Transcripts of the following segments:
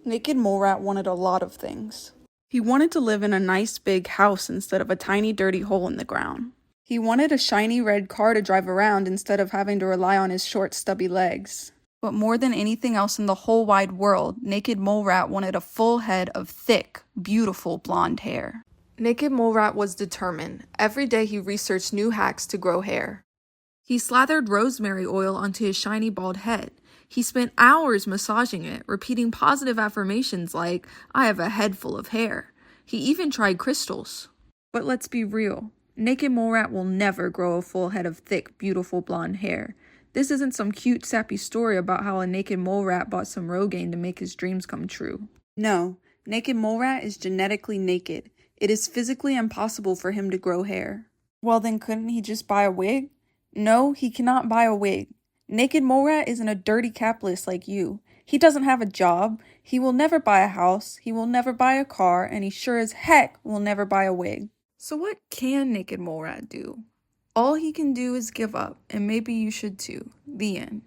Naked Mole Rat wanted a lot of things. He wanted to live in a nice big house instead of a tiny dirty hole in the ground. He wanted a shiny red car to drive around instead of having to rely on his short stubby legs. But more than anything else in the whole wide world, Naked Mole Rat wanted a full head of thick, beautiful blonde hair. Naked Mole Rat was determined. Every day he researched new hacks to grow hair. He slathered rosemary oil onto his shiny bald head. He spent hours massaging it, repeating positive affirmations like, "I have a head full of hair." He even tried crystals. But let's be real. Naked Mole Rat will never grow a full head of thick, beautiful blonde hair. This isn't some cute, sappy story about how a naked mole rat bought some Rogaine to make his dreams come true. No, Naked Mole Rat is genetically naked. It is physically impossible for him to grow hair. Well, then couldn't he just buy a wig? No, he cannot buy a wig. Naked Mole Rat isn't a dirty capitalist like you. He doesn't have a job. He will never buy a house. He will never buy a car, and he sure as heck will never buy a wig. So what can Naked Mole Rat do? All he can do is give up, and maybe you should too. The end.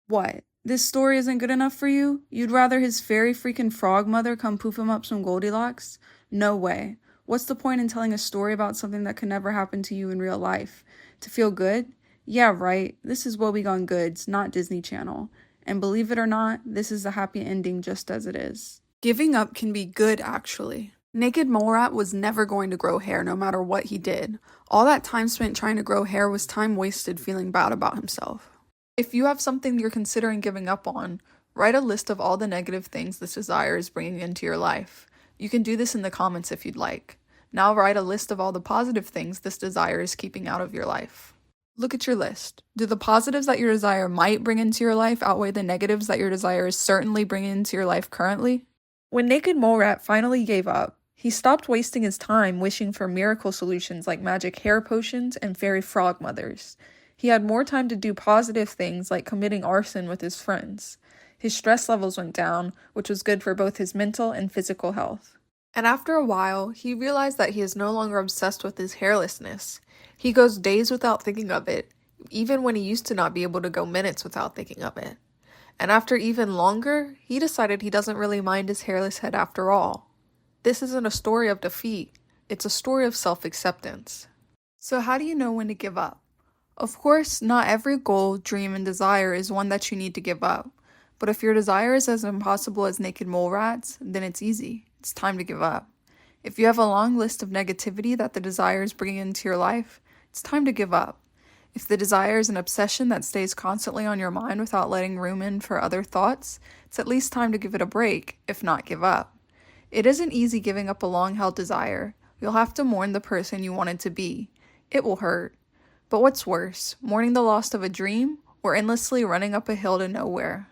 What? This story isn't good enough for you? You'd rather his fairy freaking frog mother come poof him up some Goldilocks? No way. What's the point in telling a story about something that could never happen to you in real life? To feel good? Yeah, right. This is Woebegone Goods, not Disney Channel. And believe it or not, this is a happy ending just as it is. Giving up can be good, actually. Naked Mole Rat was never going to grow hair no matter what he did. All that time spent trying to grow hair was time wasted feeling bad about himself. If you have something you're considering giving up on, write a list of all the negative things this desire is bringing into your life. You can do this in the comments if you'd like. Now write a list of all the positive things this desire is keeping out of your life. Look at your list. Do the positives that your desire might bring into your life outweigh the negatives that your desire is certainly bringing into your life currently? When Naked Mole Rat finally gave up, he stopped wasting his time wishing for miracle solutions like magic hair potions and fairy frog mothers. He had more time to do positive things like committing arson with his friends. His stress levels went down, which was good for both his mental and physical health. And after a while, he realized that he is no longer obsessed with his hairlessness. He goes days without thinking of it, even when he used to not be able to go minutes without thinking of it. And after even longer, he decided he doesn't really mind his hairless head after all. This isn't a story of defeat, it's a story of self-acceptance. So how do you know when to give up? Of course, not every goal, dream, and desire is one that you need to give up. But if your desire is as impossible as Naked Mole Rat's, then it's easy. It's time to give up. If you have a long list of negativity that the desire is bringing into your life, it's time to give up. If the desire is an obsession that stays constantly on your mind without letting room in for other thoughts, it's at least time to give it a break, if not give up. It isn't easy giving up a long-held desire. You'll have to mourn the person you wanted to be. It will hurt. But what's worse, mourning the loss of a dream or endlessly running up a hill to nowhere?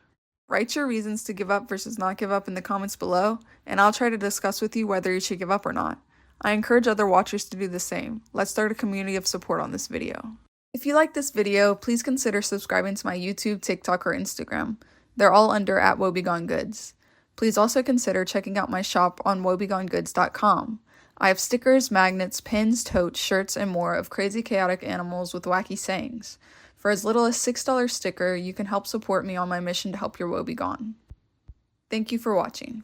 Write your reasons to give up versus not give up in the comments below, and I'll try to discuss with you whether you should give up or not. I encourage other watchers to do the same. Let's start a community of support on this video. If you like this video, please consider subscribing to my YouTube, TikTok, or Instagram. They're all under @WoebegoneGoods. Please also consider checking out my shop on woebegonegoods.com. I have stickers, magnets, pins, totes, shirts, and more of crazy chaotic animals with wacky sayings. For as little as $6 sticker, you can help support me on my mission to help your woe be gone. Thank you for watching.